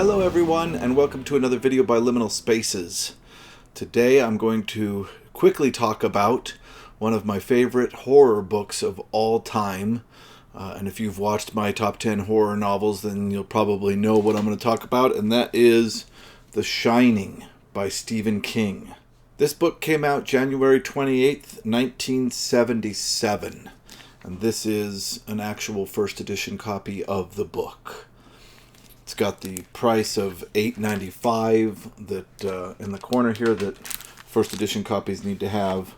Hello everyone, and welcome to another video by Liminal Spaces. Today I'm going to quickly talk about one of my favorite horror books of all time. And if you've watched my top 10 horror novels, then you'll probably know what I'm going to talk about, and that is The Shining by Stephen King. This book came out January 28th, 1977, and this is an actual first edition copy of the book. It's got the price of $8.95 that in the corner here that first edition copies need to have.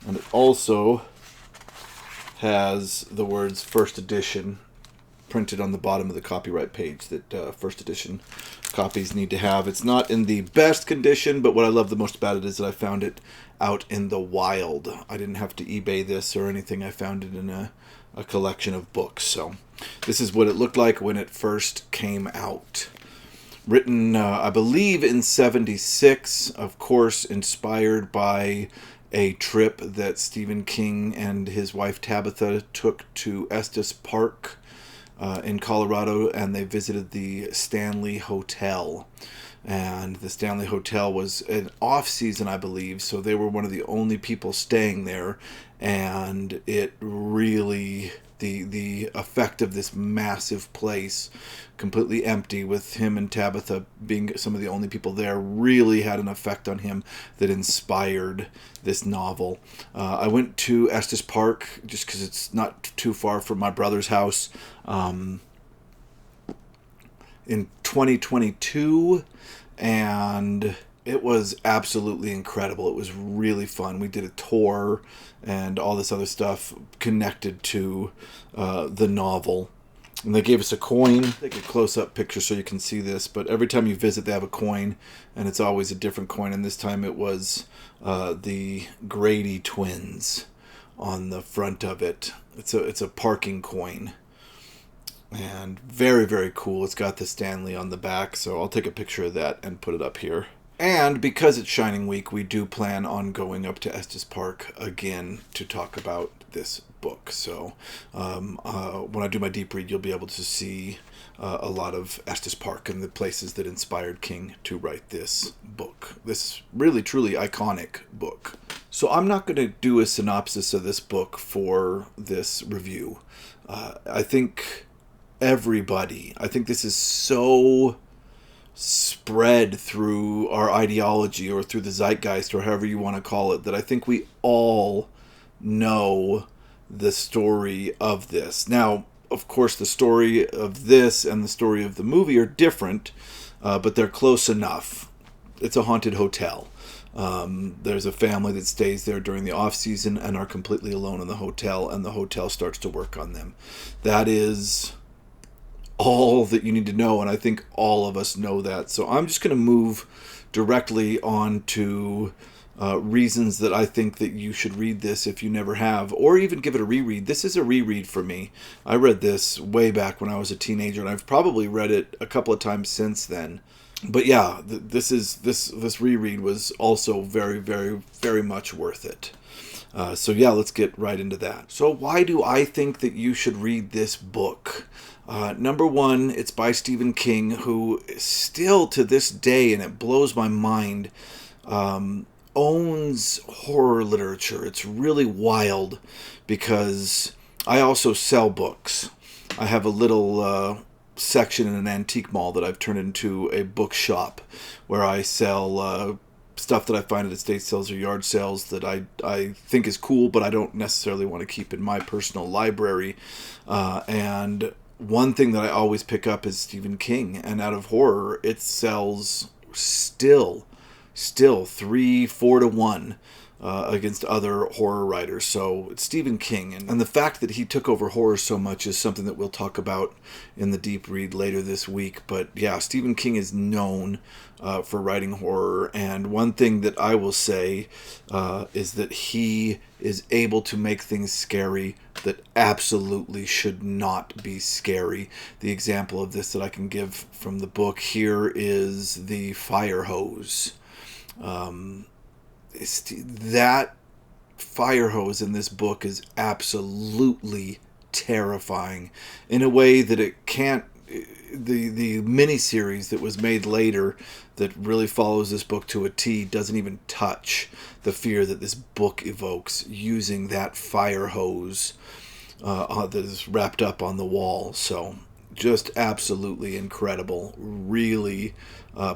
And it also has the words first edition printed on the bottom of the copyright page that first edition copies need to have. It's not in the best condition, but what I love the most about it is that I found it out in the wild. I didn't have to eBay this or anything. I found it in a collection of books. So this is what it looked like when it first came out. Written, I believe, in '76, of course, inspired by a trip that Stephen King and his wife Tabitha took to Estes Park in Colorado, and they visited the Stanley Hotel. And the Stanley Hotel was an off-season, I believe, so they were one of the only people staying there, and it really, the effect of this massive place, completely empty, with him and Tabitha being some of the only people there, really had an effect on him that inspired this novel. I went to Estes Park just because it's not too far from my brother's house in 2022, and it was absolutely incredible. It was really fun. We did a tour and all this other stuff connected to the novel. And they gave us a coin. Take a close-up picture so you can see this, but every time you visit they have a coin, and it's always a different coin, and this time it was the Grady twins on the front of it. It's a parking coin. And very, very cool. It's got the Stanley on the back, so I'll take a picture of that and put it up here. And because it's Shining Week, we do plan on going up to Estes Park again to talk about this book. So when I do my deep read, you'll be able to see a lot of Estes Park and the places that inspired King to write this book. This really, truly iconic book. So I'm not going to do a synopsis of this book for this review. I think this is so spread through our ideology or through the zeitgeist or however you want to call it, that I think we all know the story of this. Now, of course, the story of this and the story of the movie are different, but they're close enough. It's a haunted hotel. There's a family that stays there during the off season and are completely alone in the hotel, and the hotel starts to work on them. That is all that you need to know, and I think all of us know that. So I'm just going to move directly on to reasons that I think that you should read this if you never have, or even give it a reread. This is a reread for me. I read this way back when I was a teenager, and I've probably read it a couple of times since then. But yeah, this reread was also very, very, very much worth it. So yeah, let's get right into that. So why do I think that you should read this book? Number one, it's by Stephen King, who still to this day, and it blows my mind, owns horror literature. It's really wild because I also sell books. I have a little section in an antique mall that I've turned into a bookshop where I sell stuff that I find at estate sales or yard sales that I think is cool, but I don't necessarily want to keep in my personal library. And one thing that I always pick up is Stephen King, and out of horror, it sells still 3-4 to 1 against other horror writers. So it's Stephen King, and the fact that he took over horror so much is something that we'll talk about in the deep read later this week. But yeah, Stephen King is known for writing horror, and one thing that I will say is that he is able to make things scary that absolutely should not be scary. The example of this that I can give from the book here is the fire hose. That fire hose in this book is absolutely terrifying in a way that it can't the miniseries that was made later that really follows this book to a T doesn't even touch the fear that this book evokes using that fire hose that is wrapped up on the wall. So just absolutely incredible, really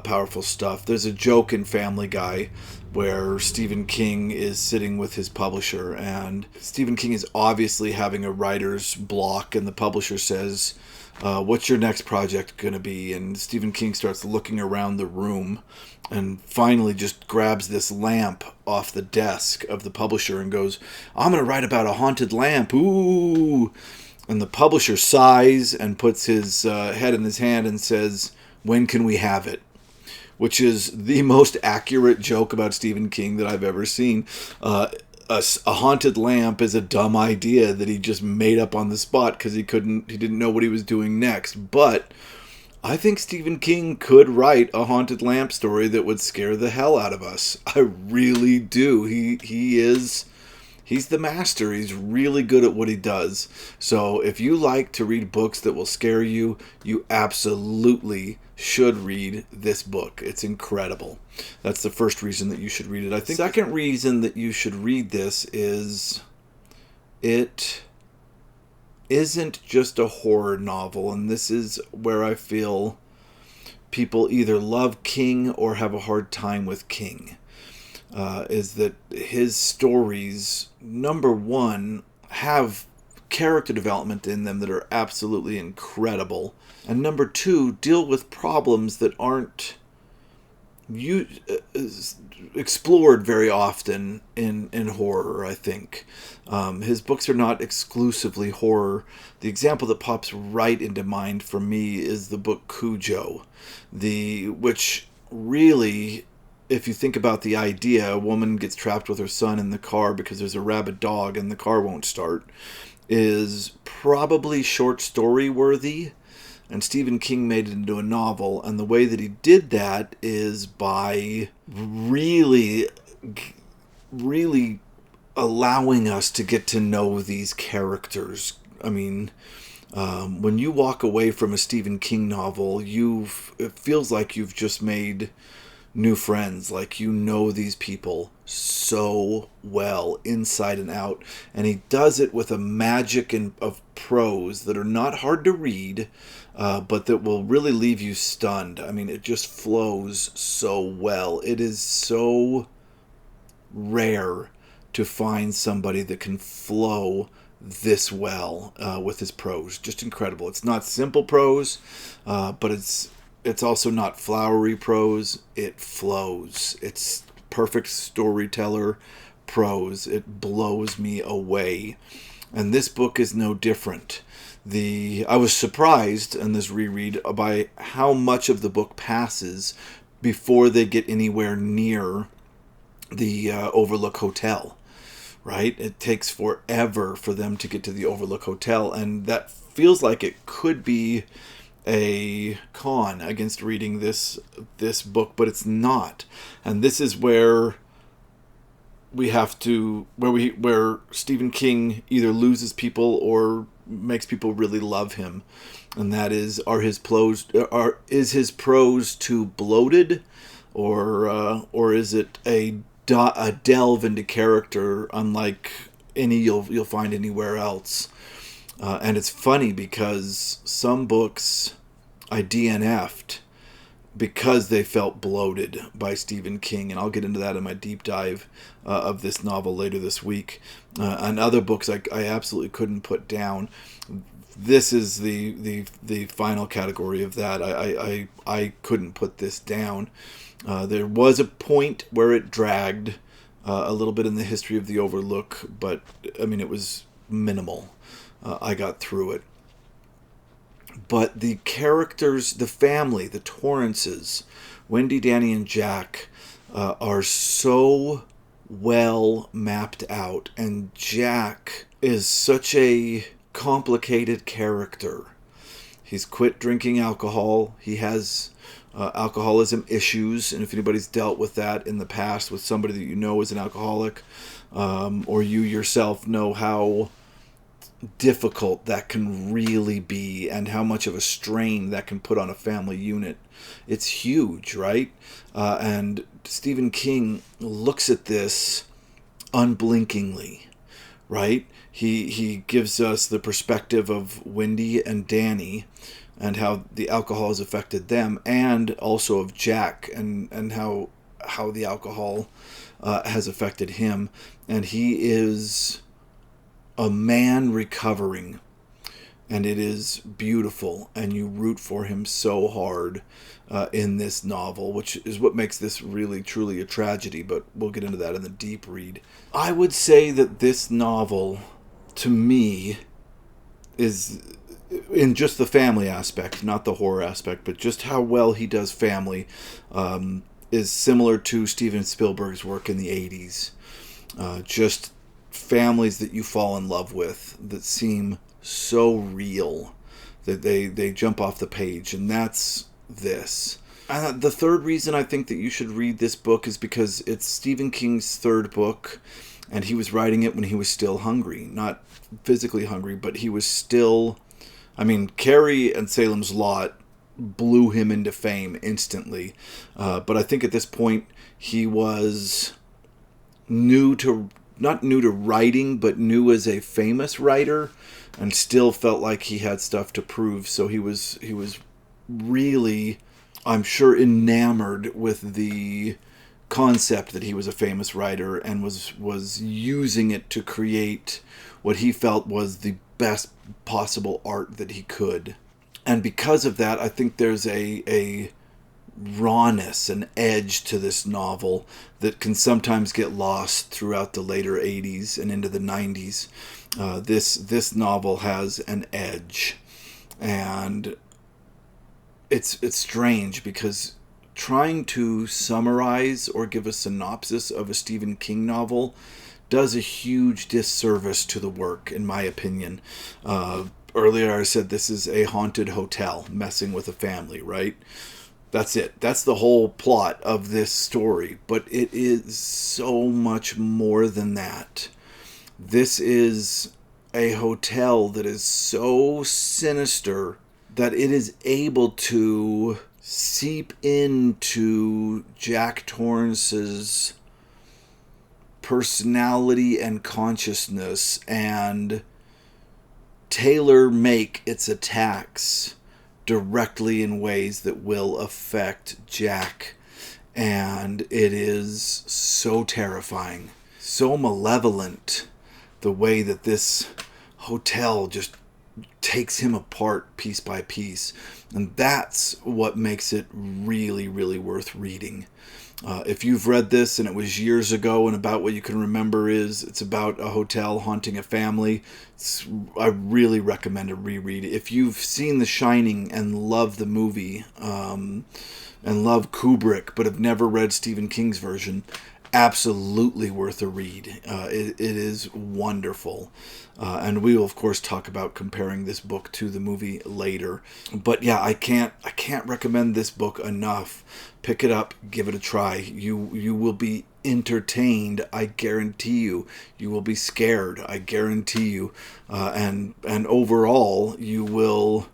powerful stuff. There's a joke in Family Guy where Stephen King is sitting with his publisher, and Stephen King is obviously having a writer's block, and the publisher says, what's your next project going to be? And Stephen King starts looking around the room and finally just grabs this lamp off the desk of the publisher and goes, I'm going to write about a haunted lamp. Ooh. And the publisher sighs and puts his head in his hand and says, when can we have it? Which is the most accurate joke about Stephen King that I've ever seen. A haunted lamp is a dumb idea that he just made up on the spot because he didn't know what he was doing next. But I think Stephen King could write a haunted lamp story that would scare the hell out of us. I really do. He's the master. He's really good at what he does. So if you like to read books that will scare you, you absolutely should read this book. It's incredible. That's the first reason that you should read it. I think the second reason that you should read this is it isn't just a horror novel, and this is where I feel people either love King or have a hard time with King. Is that his stories, number one, have character development in them that are absolutely incredible, and number two, deal with problems that aren't explored very often in horror, I think. His books are not exclusively horror. The example that pops right into mind for me is the book Cujo, which really, if you think about the idea, a woman gets trapped with her son in the car because there's a rabid dog and the car won't start, is probably short story worthy. And Stephen King made it into a novel, and the way that he did that is by really, really allowing us to get to know these characters. I mean, when you walk away from a Stephen King novel, it feels like you've just made new friends, like you know these people so well inside and out, and he does it with a magic of prose that are not hard to read, but that will really leave you stunned. I mean, it just flows so well. It is so rare to find somebody that can flow this well with his prose. Just incredible. It's not simple prose, but it's also not flowery prose. It flows. It's perfect storyteller prose. It blows me away. And this book is no different. I was surprised in this reread by how much of the book passes before they get anywhere near the Overlook Hotel. Right? It takes forever for them to get to the Overlook Hotel, and that feels like it could be a con against reading this book, but it's not. And this is where where Stephen King either loses people or makes people really love him, and that is, is his prose too bloated, or is it a delve into character unlike any you'll find anywhere else. And it's funny because some books I DNF'd because they felt bloated by Stephen King, and I'll get into that in my deep dive of this novel later this week. And other books I absolutely couldn't put down. This is the final category of that. I couldn't put this down. There was a point where it dragged a little bit in the history of the Overlook, but I mean, it was minimal. I got through it. But the characters, the family, the Torrances, Wendy, Danny, and Jack, are so well mapped out. And Jack is such a complicated character. He's quit drinking alcohol. He has alcoholism issues, and if anybody's dealt with that in the past with somebody that you know is an alcoholic, or you yourself know how difficult that can really be, and how much of a strain that can put on a family unit. It's huge, right? And Stephen King looks at this unblinkingly, right? He gives us the perspective of Wendy and Danny and how the alcohol has affected them, and also of Jack and how the alcohol has affected him. And he is a man recovering, and it is beautiful, and you root for him so hard in this novel, which is what makes this really truly a tragedy, but we'll get into that in the deep read. I would say that this novel, to me, is, in just the family aspect, not the horror aspect, but just how well he does family, is similar to Steven Spielberg's work in the 80s. Just families that you fall in love with that seem so real that they jump off the page, and that's this. The third reason I think that you should read this book is because it's Stephen King's third book, and he was writing it when he was still hungry. Not physically hungry, but he was still... I mean, Carrie and Salem's Lot blew him into fame instantly. But I think at this point he was not new to writing, but new as a famous writer, and still felt like he had stuff to prove. So he was really, I'm sure, enamored with the concept that he was a famous writer, and was using it to create what he felt was the best possible art that he could. And because of that, I think there's a rawness, an edge to this novel that can sometimes get lost throughout the later 80s and into the 90s. This novel has an edge, and it's strange because trying to summarize or give a synopsis of a Stephen King novel does a huge disservice to the work, in my opinion. Earlier I said this is a haunted hotel messing with a family, right? That's it. That's the whole plot of this story. But it is so much more than that. This is a hotel that is so sinister that it is able to seep into Jack Torrance's personality and consciousness and tailor-make its attacks directly in ways that will affect Jack. And it is so terrifying, so malevolent, the way that this hotel just takes him apart piece by piece. And that's what makes it really, really worth reading. If you've read this and it was years ago and about what you can remember is it's about a hotel haunting a family, I really recommend a reread. If you've seen The Shining and love the movie and love Kubrick but have never read Stephen King's version, absolutely worth a read. It is wonderful. And we will, of course, talk about comparing this book to the movie later. But yeah, I can't recommend this book enough. Pick it up, give it a try. You will be entertained, I guarantee you. You will be scared, I guarantee you. And overall, you will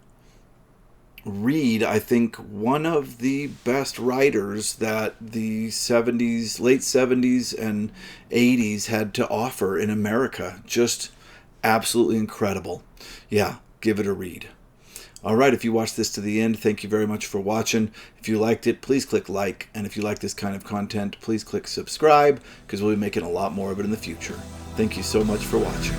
read, I think, one of the best writers that the late 70s and 80s had to offer in America. Just absolutely incredible. Yeah, give it a read. All right, if you watched this to the end, thank you very much for watching. If you liked it, please click like. And if you like this kind of content, please click subscribe, because we'll be making a lot more of it in the future. Thank you so much for watching.